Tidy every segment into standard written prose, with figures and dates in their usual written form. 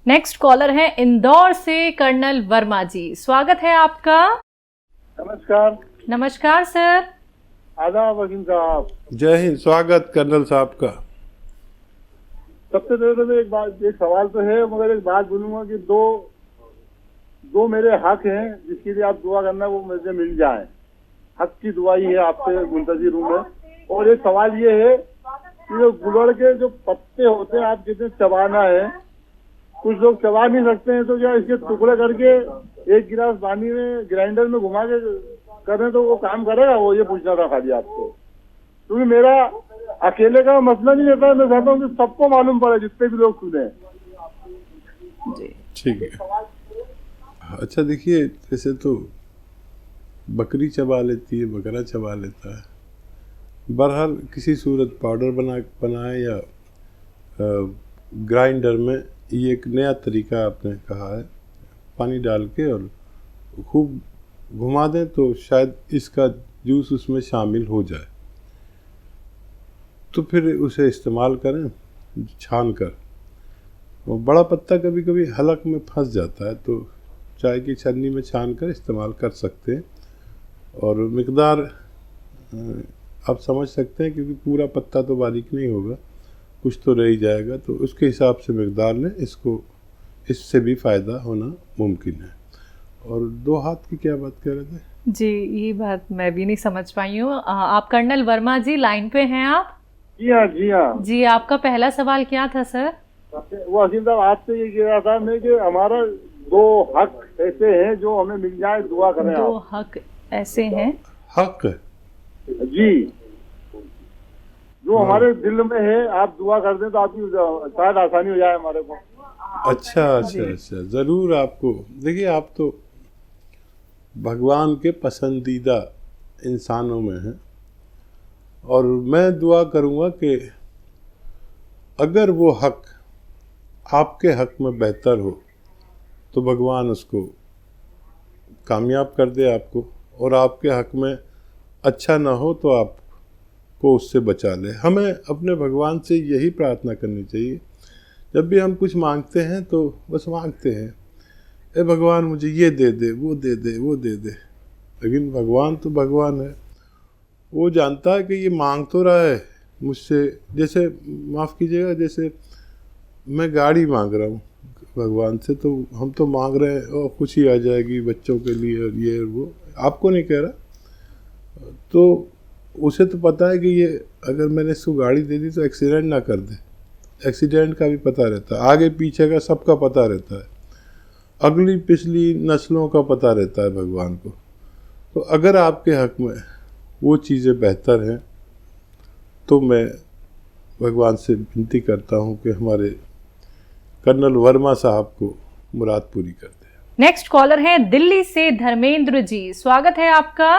Next collar है इंदौर से colonel Verma जी, स्वागत है आपका। नमस्कार। नमस्कार सर। आदाब वकील साहब। जय हिंद, स्वागत कर्नल साहब का। सबसे पहले तो एक सवाल तो है, मगर एक बात बोलूंगा कि दो मेरे हक हैं जिसके लिए आप दुआ करना वो मुझे मिल जाए। हक की दुआ ही है आपसे मुंतजिर हूँ मैं। और एक सवाल ये है कि जो गुलड़ के जो पत्ते होते हैं आप जितने चबाना है, कुछ लोग चबा नहीं सकते हैं, तो क्या इसके टुकड़े करके एक गिलास पानी में ग्राइंडर में घुमा के करें तो वो काम करेगा? वो ये पूछना था खाली आपको, क्योंकि मेरा अकेले का मसला नहीं रहता है। मैं चाहता हूँ कि सबको मालूम पड़े, जितने भी लोग सुने। ठीक है। अच्छा देखिए, जैसे तो बकरी चबा लेती है, बकरा चबा लेता है। बहरहाल किसी सूरत पाउडर बनाए या ग्राइंडर में, ये एक नया तरीका आपने कहा है, पानी डाल के और खूब घुमा दें तो शायद इसका जूस उसमें शामिल हो जाए, तो फिर उसे इस्तेमाल करें छान कर। वो बड़ा पत्ता कभी कभी हलक में फंस जाता है, तो चाय की छन्नी में छान कर इस्तेमाल कर सकते हैं। और मिकदार आप समझ सकते हैं, क्योंकि पूरा पत्ता तो बारीक नहीं होगा, कुछ तो रह ही जाएगा, तो उसके हिसाब से मिकदार लें। इससे भी फ़ायदा होना मुमकिन है। और 2 हाथ की क्या बात कह रहे थे जी? ये बात मैं भी नहीं समझ पाई हूँ। आप कर्नल वर्मा जी लाइन पे हैं आप? जी हाँ, जी हाँ जी। आपका पहला सवाल क्या था सर? वो असीम साहब आपसे ये कह रहा था मैं कि हमारा 2 हक ऐसे हैं जो हमें मिल जाए, दुआ करें। 2 हक ऐसे हैं? हक जी, जो हमारे दिल में है, आप दुआ कर दें तो आपकी शायद आसानी हो जाए हमारे को। अच्छा, ज़रूर। आपको देखिए, आप तो भगवान के पसंदीदा इंसानों में हैं, और मैं दुआ करूँगा कि अगर वो हक आपके हक में बेहतर हो तो भगवान उसको कामयाब कर दे आपको, और आपके हक में अच्छा ना हो तो आपको उससे बचा ले। हमें अपने भगवान से यही प्रार्थना करनी चाहिए। जब भी हम कुछ मांगते हैं तो बस मांगते हैं, ए भगवान मुझे ये दे दे, वो दे दे, वो दे दे। लेकिन भगवान तो भगवान है, वो जानता है कि ये मांग तो रहा है मुझसे। जैसे माफ़ कीजिएगा, जैसे मैं गाड़ी मांग रहा हूँ भगवान से, तो हम तो मांग रहे हैं और खुशी आ जाएगी बच्चों के लिए, और ये और वो। आपको नहीं कह रहा, तो उसे तो पता है कि ये अगर मैंने इसको गाड़ी दे दी तो एक्सीडेंट ना कर दे। एक्सीडेंट का भी पता रहता है, आगे पीछे का सबका पता रहता है, अगली पिछली नस्लों का पता रहता है भगवान को। तो अगर आपके हक में वो चीज़ें बेहतर हैं तो मैं भगवान से विनती करता हूँ कि हमारे कर्नल वर्मा साहब को मुराद पूरी कर दे। नेक्स्ट कॉलर है दिल्ली से धर्मेंद्र जी, स्वागत है आपका।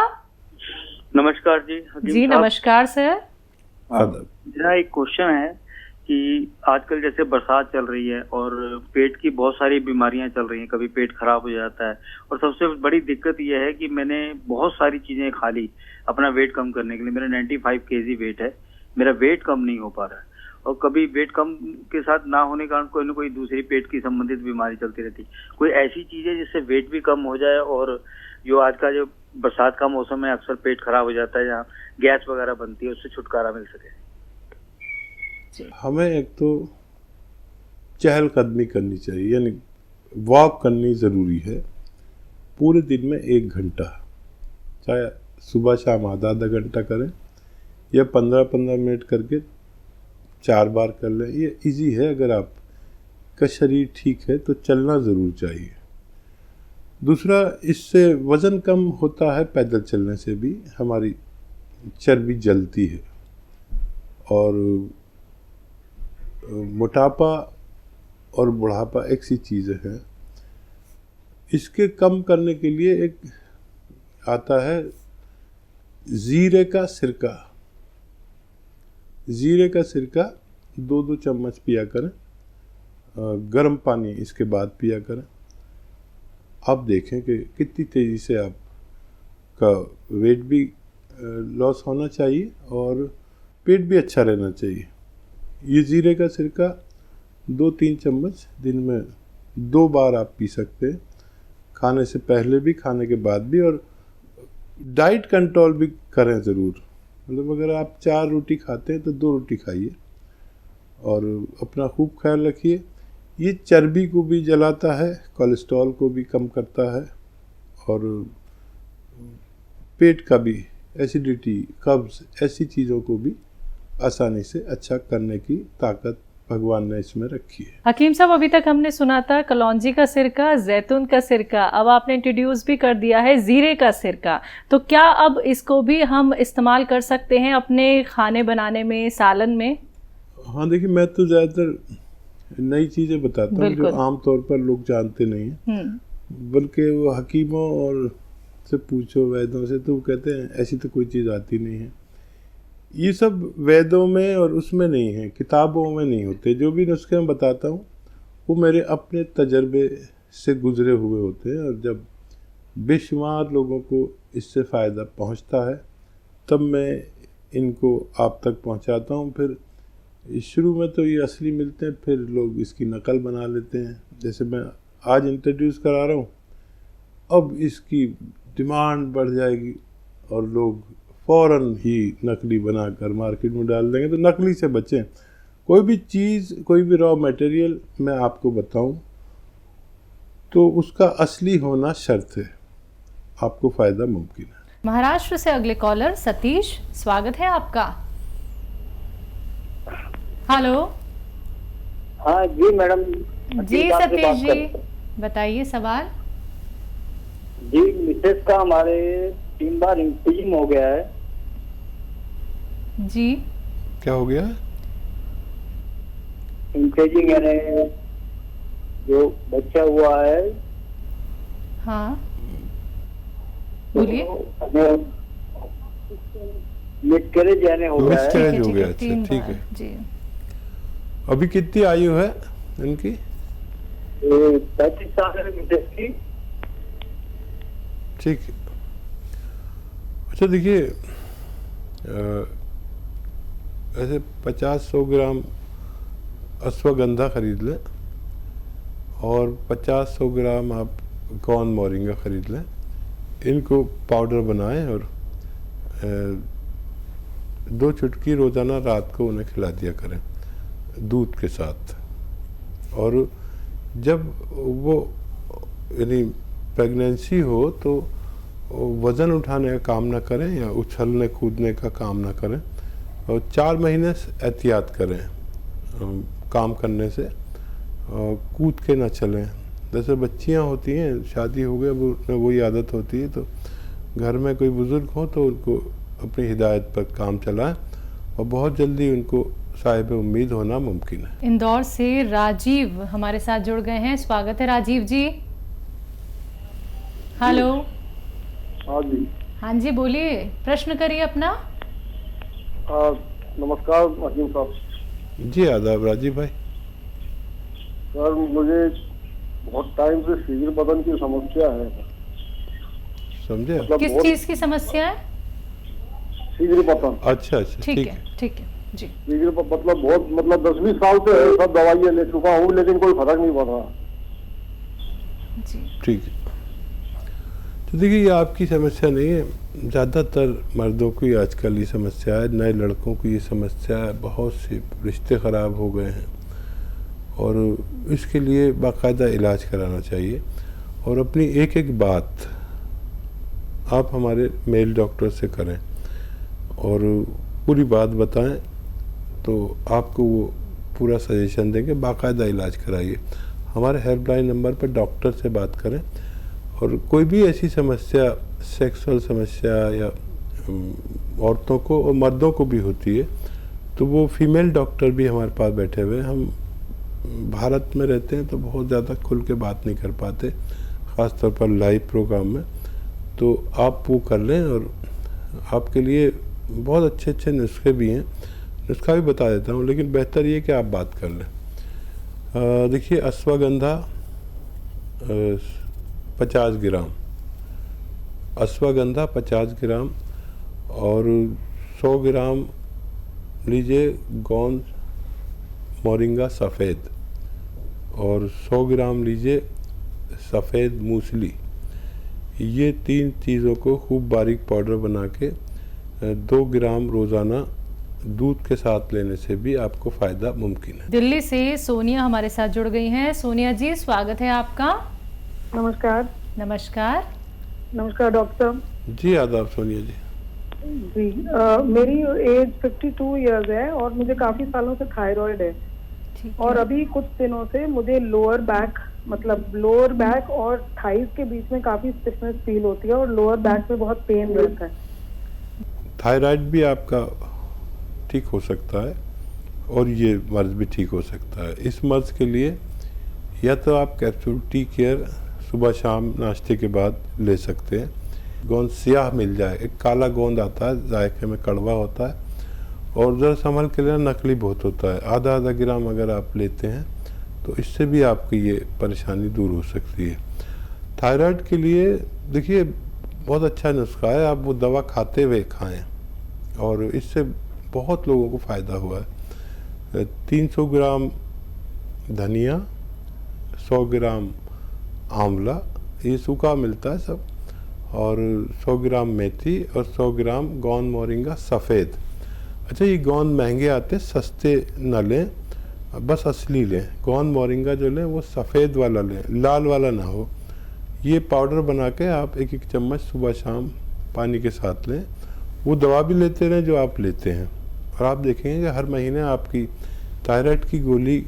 नमस्कार जी। जी नमस्कार सर। मेरा एक क्वेश्चन है कि आजकल जैसे बरसात चल रही है और पेट की बहुत सारी बीमारियां चल रही हैं, कभी पेट खराब हो जाता है, और सबसे बड़ी दिक्कत यह है कि मैंने बहुत सारी चीजें खा ली अपना वेट कम करने के लिए। मेरा 95 kg वेट है, मेरा वेट कम नहीं हो पा रहा है, और कभी वेट कम के साथ ना होने के कारण कोई ना कोई दूसरी पेट की संबंधित बीमारी चलती रहती। कोई ऐसी चीज है जिससे वेट भी कम हो जाए, और जो आज का जो बरसात का मौसम है अक्सर पेट खराब हो जाता है, जहाँ गैस वगैरह बनती है, उससे छुटकारा मिल सके? हमें एक तो चहलकदमी करनी चाहिए, यानी वॉक करनी ज़रूरी है। पूरे दिन में 1 घंटा, चाहे सुबह शाम आधा घंटा करें या 15-15 मिनट करके 4 बार कर लें। ये इजी है। अगर आपका शरीर ठीक है तो चलना ज़रूर चाहिए। दूसरा, इससे वज़न कम होता है, पैदल चलने से भी हमारी चर्बी जलती है, और मोटापा और बुढ़ापा एक सी चीज़ें हैं। इसके कम करने के लिए एक आता है ज़ीरे का सिरका। ज़ीरे का सिरका 2-2 चम्मच पिया करें, गर्म पानी इसके बाद पिया करें। आप देखें कि कितनी तेज़ी से आपका वेट भी लॉस होना चाहिए और पेट भी अच्छा रहना चाहिए। ये ज़ीरे का सिरका 2-3 चम्मच दिन में 2 बार आप पी सकते हैं, खाने से पहले भी, खाने के बाद भी। और डाइट कंट्रोल भी करें ज़रूर। मतलब अगर आप 4 रोटी खाते हैं तो 2 रोटी खाइए और अपना खूब ख्याल रखिए। ये चर्बी को भी जलाता है, कोलेस्ट्रॉल को भी कम करता है और पेट का भी, एसिडिटी, कब्ज़, ऐसी चीज़ों को भी आसानी से अच्छा करने की ताकत भगवान ने इसमें रखी है। हकीम साहब, अभी तक हमने सुना था कलौंजी का सिरका, जैतून का सिरका, अब आपने इंट्रोड्यूस भी कर दिया है जीरे का सिरका। तो क्या अब इसको भी हम इस्तेमाल कर सकते हैं अपने खाने बनाने में, सालन में? हाँ देखिए, मैं तो ज़्यादातर नई चीज़ें बताता हूँ जो आम तौर पर लोग जानते नहीं हैं, बल्कि वो हकीमों और से पूछो, वैद्यों से, तो वो कहते हैं ऐसी तो कोई चीज़ आती नहीं है। ये सब वेदों में और उसमें नहीं है, किताबों में नहीं होते। जो भी नुस्खे मैं बताता हूँ वो मेरे अपने तजर्बे से गुजरे हुए होते हैं, और जब बेशुमार लोगों को इससे फ़ायदा पहुँचता है तब मैं इनको आप तक पहुँचाता हूँ। फिर शुरू में तो ये असली मिलते हैं, फिर लोग इसकी नकल बना लेते हैं। जैसे मैं आज इंट्रोड्यूस करा रहा हूँ, अब इसकी डिमांड बढ़ जाएगी और लोग फ़ौरन ही नकली बनाकर मार्केट में डाल देंगे। तो नकली से बचें। कोई भी चीज़, कोई भी रॉ मटेरियल मैं आपको बताऊं तो उसका असली होना शर्त है, आपको फ़ायदा मुमकिन है। महाराष्ट्र से अगले कॉलर सतीश, स्वागत है आपका। हेलो। हाँ जी मैडम। जी सतीश जी, बताइए सवाल। जी, मिसेस का हमारे 3 बार इंफेक्शन हो गया है। जी, क्या हो गया? इंफेक्शन यानी जो बच्चा हुआ है। हाँ बोलिए। मिसकैरेज यानी हो गया है। मिसकैरेज हो गया, अच्छा ठीक है जी। अभी कितनी आयु है इनकी? 35 साल है मिसेस की। ठीक है। अच्छा देखिए, ऐसे 50-100 ग्राम अश्वगंधा खरीद लें और 50-100 ग्राम आप कौन मोरिंगा खरीद लें। इनको पाउडर बनाएं और 2 चुटकी रोज़ाना रात को उन्हें खिला दिया करें दूध के साथ। और जब वो यानी प्रेगनेंसी हो तो वज़न उठाने का काम ना करें या उछलने कूदने का काम ना करें, और 4 महीने एहतियात करें काम करने से, कूद के ना चलें। जैसे बच्चियां होती हैं, शादी हो गई, अब वही आदत होती है, तो घर में कोई बुज़ुर्ग हो तो उनको अपनी हिदायत पर काम चलाएं और बहुत जल्दी उनको साहिब उम्मीद होना मुमकिन है। इंदौर से राजीव हमारे साथ जुड़ गए हैं, स्वागत है राजीव जी। हेलो। हाँ जी। हाँ जी बोलिए, प्रश्न करिए अपना। नमस्कार हकीम साहब। जी आदाब राजीव भाई। सर मुझे बहुत टाइम से शीघ्र बदन की समस्या है। समझे? मतलब किस चीज की समस्या है? शीघ्र बदन। अच्छा अच्छा ठीक है ठीक है जी। शीघ्र मतलब बहुत, मतलब 10-20 साल से है, सब दवाइयाँ ले चुका हूँ लेकिन कोई फर्क नहीं पड़ रहा। जी ठीक है। तो देखिए, ये आपकी समस्या नहीं है, ज़्यादातर मर्दों की आजकल ये समस्या है, नए लड़कों की ये समस्या है। बहुत से रिश्ते ख़राब हो गए हैं और इसके लिए बाकायदा इलाज कराना चाहिए। और अपनी एक एक बात आप हमारे मेल डॉक्टर से करें और पूरी बात बताएं तो आपको वो पूरा सजेशन देंगे। बाकायदा इलाज कराइए। हमारे हेल्पलाइन नंबर पर डॉक्टर से बात करें। और कोई भी ऐसी समस्या, सेक्सुअल समस्या या औरतों को और मर्दों को भी होती है, तो वो फीमेल डॉक्टर भी हमारे पास बैठे हुए हैं। हम भारत में रहते हैं तो बहुत ज़्यादा खुल के बात नहीं कर पाते, ख़ासतौर पर लाइव प्रोग्राम में। तो आप वो कर लें और आपके लिए बहुत अच्छे अच्छे नुस्खे भी हैं, नुस्खा भी बता देता हूँ, लेकिन बेहतर ये कि आप बात कर लें। देखिए, अश्वगंधा 50 ग्राम, अश्वगंधा 50 ग्राम और 100 ग्राम लीजिए गोंद मोरिंगा सफ़ेद, और 100 ग्राम लीजिए सफ़ेद मूसली। ये 3 चीज़ों को खूब बारीक पाउडर बना के 2 ग्राम रोज़ाना दूध के साथ लेने से भी आपको फ़ायदा मुमकिन है। दिल्ली से सोनिया हमारे साथ जुड़ गई हैं। सोनिया जी, स्वागत है आपका। नमस्कार। नमस्कार। नमस्कार डॉक्टर साहब। जी आदाब सोनिया जी। जी मेरी एज 52 इयर्स है और मुझे काफी सालों से थायराइड है। और अभी कुछ दिनों से मुझे लोअर बैक और थाइस के बीच में काफी स्टिफनेस फील होती है और लोअर बैक में बहुत पेन रहता है। थायराइड भी आपका ठीक हो सकता है और ये मर्ज भी ठीक हो सकता है। इस मर्ज के लिए या तो आप कैप्सूल टी केयर सुबह शाम नाश्ते के बाद ले सकते हैं। गोंद स्याह मिल जाए, एक काला गोंद आता है, जायके में कड़वा होता है और ज़रा संभल के लेना, नकली बहुत होता है। आधा ग्राम अगर आप लेते हैं तो इससे भी आपकी ये परेशानी दूर हो सकती है। थायराइड के लिए देखिए बहुत अच्छा नुस्खा है, आप वो दवा खाते हुए खाएं और इससे बहुत लोगों को फ़ायदा हुआ है। 300 ग्राम धनिया, 100 ग्राम आंवला, ये सूखा मिलता है सब, और 100 ग्राम मेथी और 100 ग्राम गोंद मोरिंगा सफ़ेद। अच्छा, ये गोंद महंगे आते, सस्ते न लें, बस असली लें। गोंद मोरिंगा जो लें वो सफ़ेद वाला लें, लाल वाला ना हो। ये पाउडर बना के आप 1-1 चम्मच सुबह शाम पानी के साथ लें। वो दवा भी लेते रहें जो आप लेते हैं और आप देखेंगे कि हर महीने आपकी थायराइड की गोली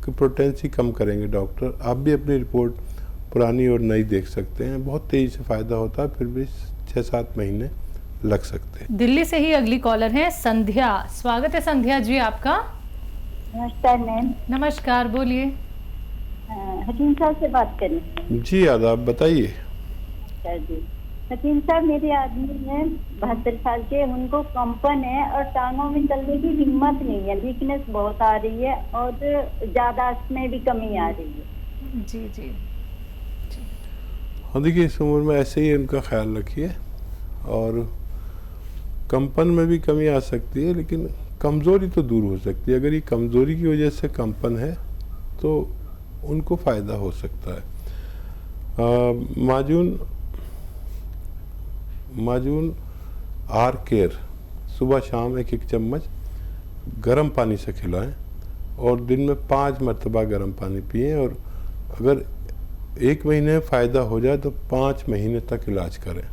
की पोटेंसी कम करेंगे डॉक्टर। आप भी अपनी रिपोर्ट पुरानी और नई देख सकते हैं। बहुत तेज़ी से फ़ायदा होता है, फिर भी 6-7 महीने लग सकते हैं। दिल्ली से ही अगली कॉलर है संध्या। स्वागत है संध्या जी आपका। नमस्कार मैम। नमस्कार, बोलिए। हकीम साहब से बात करनी है। जी आदाब, बताइए। सर जी, हकीम साहब मेरे आदमी हैं 72 साल के, उनको कंपन है और टांगों में चलने की हिम्मत नहीं है, वीकनेस बहुत आ रही है और ज्यादा में भी कमी आ रही है। जी जी। हाँ देखिए, इस उम्र में ऐसे ही उनका ख्याल रखिए और कंपन में भी कमी आ सकती है, लेकिन कमज़ोरी तो दूर हो सकती है। अगर ये कमज़ोरी की वजह से कंपन है तो उनको फ़ायदा हो सकता है। माजून आर केयर सुबह शाम 1-1 चम्मच गर्म पानी से खिलाएं और दिन में 5 मरतबा गर्म पानी पिएं और अगर 1 महीने में फ़ायदा हो जाए तो 5 महीने तक इलाज करें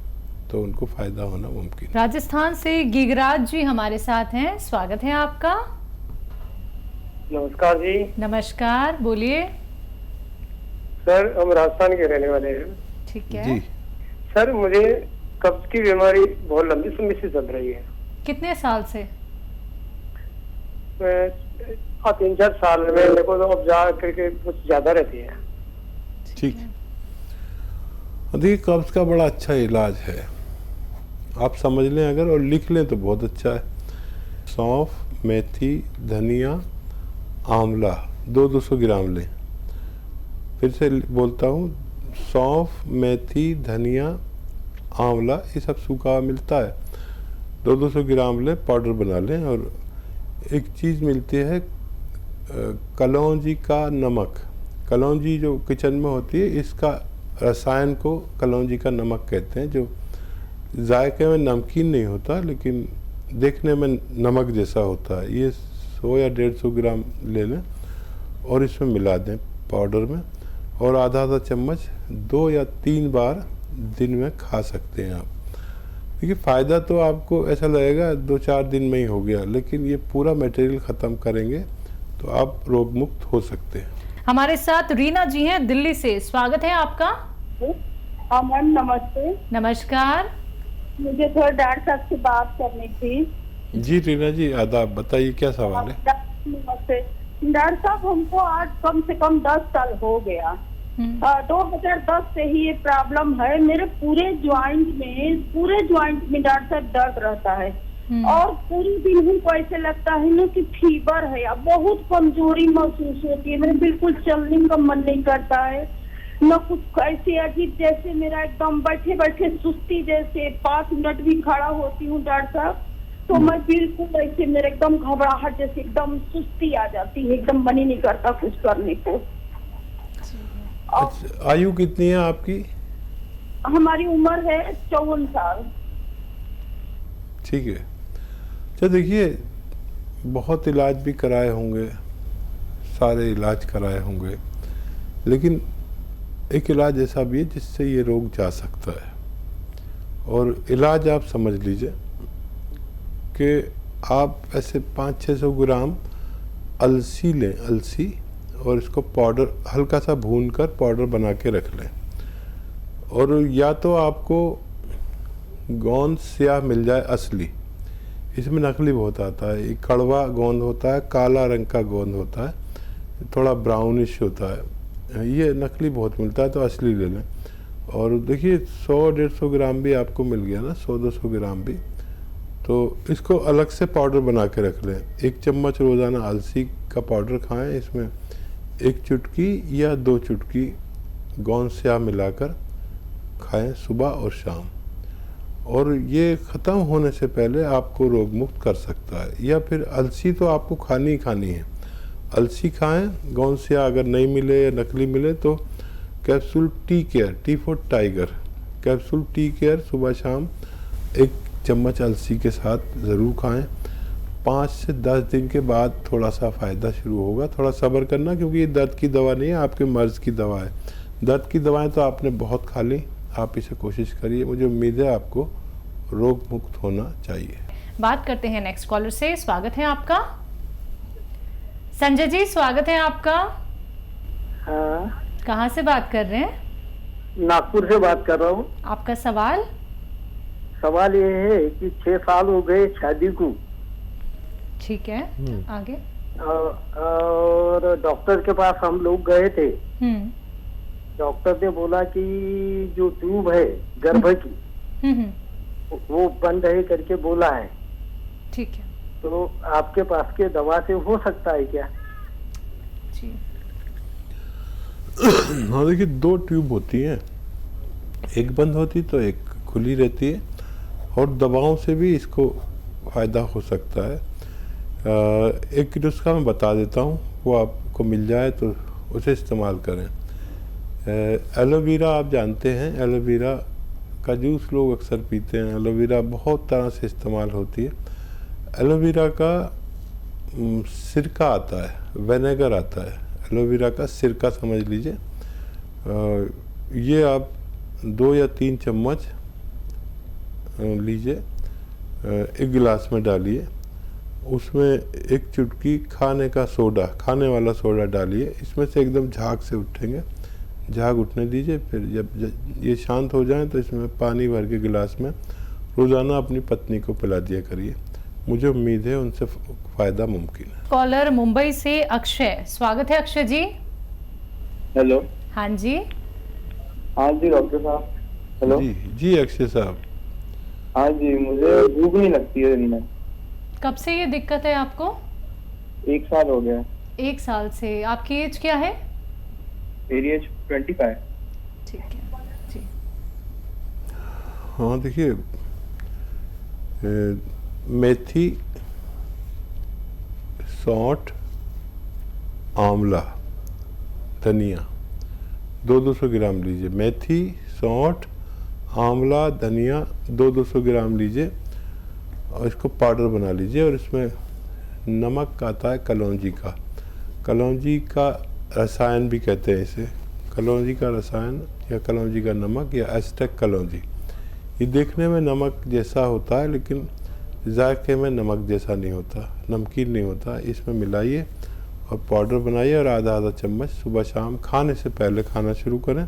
तो उनको फ़ायदा होना मुमकिन है। राजस्थान से गिगराज जी हमारे साथ हैं। स्वागत है आपका। नमस्कार जी। नमस्कार, बोलिए। सर हम राजस्थान के रहने वाले हैं। ठीक है जी। सर मुझे कब्ज की बीमारी बहुत लंबी समय से चल रही है। कितने साल से? 3-4 साल में मेरे को तो अब जा करके कुछ ज्यादा रहती है। ठीक। देखिए, कब्ज का बड़ा अच्छा इलाज है, आप समझ लें अगर और लिख लें तो बहुत अच्छा है। सौंफ, मेथी, धनिया, आंवला 200 ग्राम लें। फिर से बोलता हूँ, सौंफ, मेथी, धनिया, आंवला, ये सब सूखा मिलता है, 200 ग्राम लें, पाउडर बना लें। और एक चीज़ मिलती है कलौंजी का नमक। कलौंजी जो किचन में होती है, इसका रसायन को कलौंजी का नमक कहते हैं, जो जायके में नमकीन नहीं होता लेकिन देखने में नमक जैसा होता है। ये 100 या 150 ग्राम ले लें और इसमें मिला दें पाउडर में और आधा चम्मच 2 या 3 बार दिन में खा सकते हैं आप। देखिए, फ़ायदा तो आपको ऐसा लगेगा 2-4 दिन में ही हो गया, लेकिन ये पूरा मटेरियल ख़त्म करेंगे तो आप रोग मुक्त हो सकते हैं। हमारे साथ रीना जी हैं दिल्ली से। स्वागत है आपका। हाँ मैम, नमस्ते। नमस्कार। मुझे थोड़ा डॉक्टर साहब से बात करनी थी। जी रीना जी, आदाब, बताइए क्या सवाल है। नमस्ते डॉक्टर साहब, हमको आज कम से कम 10 साल हो गया। 2010 से ही ये प्रॉब्लम है। मेरे पूरे ज्वाइंट में डॉक्टर साहब दर्द रहता है और पूरे दिन हमको ऐसे लगता है ना कि फीवर है, अब बहुत कमजोरी महसूस होती है। मेरे बिल्कुल चलने का मन नहीं करता है, न कुछ ऐसे अजीब जैसे मेरा एकदम बैठे बैठे सुस्ती जैसे 5 मिनट भी खड़ा होती हूँ डॉक्टर साहब तो मैं बिल्कुल ऐसे मेरे एकदम घबराहट जैसे एकदम सुस्ती आ जाती है, एकदम मन ही नहीं करता कुछ करने को। अच्छा, आयु कितनी है आपकी? हमारी उम्र है 54 साल। ठीक है। तो देखिए, बहुत इलाज भी कराए होंगे, सारे इलाज कराए होंगे, लेकिन एक इलाज ऐसा भी है जिससे ये रोग जा सकता है। और इलाज आप समझ लीजिए कि आप ऐसे 500-600 ग्राम अलसी लें, अलसी, और इसको पाउडर हल्का सा भून कर पाउडर बना के रख लें। और या तो आपको गोंद स्याह मिल जाए असली, इसमें नकली बहुत आता है। एक कड़वा गोंद होता है, काला रंग का गोंद होता है, थोड़ा ब्राउनिश होता है, ये नकली बहुत मिलता है, तो असली ले लें। और देखिए 100-150 ग्राम भी आपको मिल गया ना, 100-200 ग्राम भी, तो इसको अलग से पाउडर बना के रख लें। 1 चम्मच रोज़ाना अलसी का पाउडर खाएं, इसमें 1 चुटकी या 2 चुटकी गोंद स्याह मिलाकर खाएं सुबह और शाम। और ये ख़त्म होने से पहले आपको रोग मुक्त कर सकता है। या फिर अलसी तो आपको खानी ही खानी है, अलसी खाएं। गोंद स्याह अगर नहीं मिले या नकली मिले तो capsule tea care, T for tiger, capsule tea care सुबह शाम 1 चम्मच अलसी के साथ ज़रूर खाएं। 5 से 10 दिन के बाद थोड़ा सा फ़ायदा शुरू होगा। थोड़ा सब्र करना, क्योंकि ये दर्द की दवा नहीं है, आपके मर्ज़ की दवा है। दर्द की दवाएं तो आपने बहुत खा ली, आप इसे कोशिश करिए। मुझे उम्मीद है आपको रोग मुक्त होना चाहिए। बात करते हैं नेक्स्ट कॉलर से। स्वागत है आपका संजय जी, स्वागत है आपका। हाँ, कहाँ से बात कर रहे हैं? नागपुर से बात कर रहा हूँ। आपका सवाल? सवाल ये है कि 6 साल हो गए शादी को। ठीक है, आगे। और डॉक्टर के पास हम लोग गए थे। डॉक्टर ने बोला कि जो ट्यूब है गर्भ की वो बंद है करके बोला है। ठीक है, तो आपके पास के दवा से हो सकता है क्या? जी हाँ, देखिए 2 ट्यूब होती हैं, एक बंद होती तो एक खुली रहती है। और दवाओं से भी इसको फ़ायदा हो सकता है। एक नुस्खा मैं बता देता हूँ, वो आपको मिल जाए तो उसे इस्तेमाल करें। एलोवेरा आप जानते हैं, एलोवेरा का जूस लोग अक्सर पीते हैं। एलोवेरा बहुत तरह से इस्तेमाल होती है। एलोवेरा का सिरका आता है, विनेगर आता है, एलोवेरा का सिरका समझ लीजिए। ये आप 2 या 3 चम्मच लीजिए, 1 गिलास में डालिए, उसमें 1 चुटकी खाने का सोडा, खाने वाला सोडा डालिए। इसमें से एकदम झाग से उठेंगे, झाग उठने दीजिए। फिर जब ये शांत हो जाए तो इसमें पानी भर के गिलास में रोज़ाना अपनी पत्नी को पिला दिया करिए। मुझे उम्मीद है उनसे फ़ायदा मुमकिन है। कॉलर मुंबई से अक्षय, स्वागत है अक्षय जी। हेलो। हाँ जी। हाँ जी डॉक्टर साहब। हेलो जी अक्षय साहब। हाँ जी, मुझे भूख नहीं लगती है दिन में। कब से ये दिक्कत है आपको? 1 साल हो गया। 1 साल से। आपकी एज क्या है? मेरी एज 25। ठीक है जी। हाँ, देखिए मेथी, सौंठ, आंवला, धनिया 200 ग्राम लीजिए। मेथी, सौंठ, आंवला, धनिया 200 ग्राम लीजिए और इसको पाउडर बना लीजिए। और इसमें नमक आता है कलौंजी का, कलौंजी का रसायन भी कहते हैं इसे, कलौंजी का रसायन या कलौंजी का नमक या एस्टेक कलौंजी। ये देखने में नमक जैसा होता है लेकिन जायके में नमक जैसा नहीं होता, नमकीन नहीं होता। इसमें मिलाइए और पाउडर बनाइए और आधा चम्मच सुबह शाम खाने से पहले खाना शुरू करें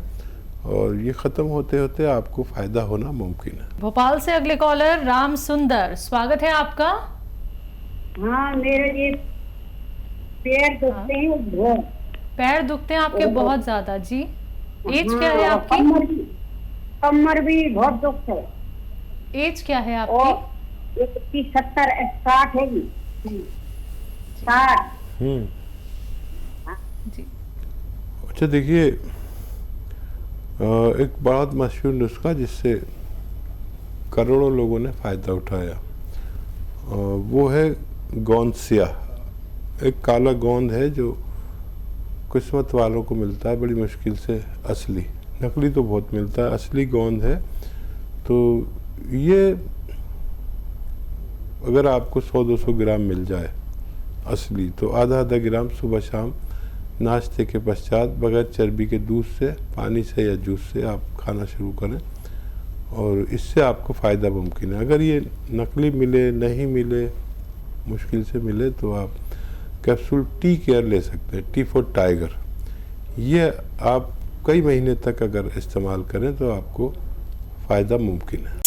और ये ख़त्म होते होते आपको फ़ायदा होना मुमकिन है। भोपाल से अगले कॉलर राम सुंदर, स्वागत है आपका। हाँ, मेरे ये पैर दुखते हैं। पैर दुखते हैं आपके बहुत ज्यादा जी। एज क्या है आपकी? कमर भी बहुत दुख है। एज क्या है आपकी? 70-60 है जी। 60। जी। अच्छा, देखिए एक बहुत मशहूर नुस्खा जिससे करोड़ों लोगों ने फ़ायदा उठाया, वो है गोंद स्याह। एक काला गोंद है जो किस्मत वालों को मिलता है बड़ी मुश्किल से, असली, नकली तो बहुत मिलता है, असली गोंद है। तो ये अगर आपको 100-200 ग्राम मिल जाए असली, तो आधा ग्राम सुबह शाम नाश्ते के पश्चात बगैर चर्बी के दूध से, पानी से या जूस से आप खाना शुरू करें और इससे आपको फ़ायदा मुमकिन है। अगर ये नकली मिले, नहीं मिले, मुश्किल से मिले, तो आप कैप्सूल टी केयर ले सकते हैं, टी फॉर टाइगर। ये आप कई महीने तक अगर इस्तेमाल करें तो आपको फ़ायदा मुमकिन है।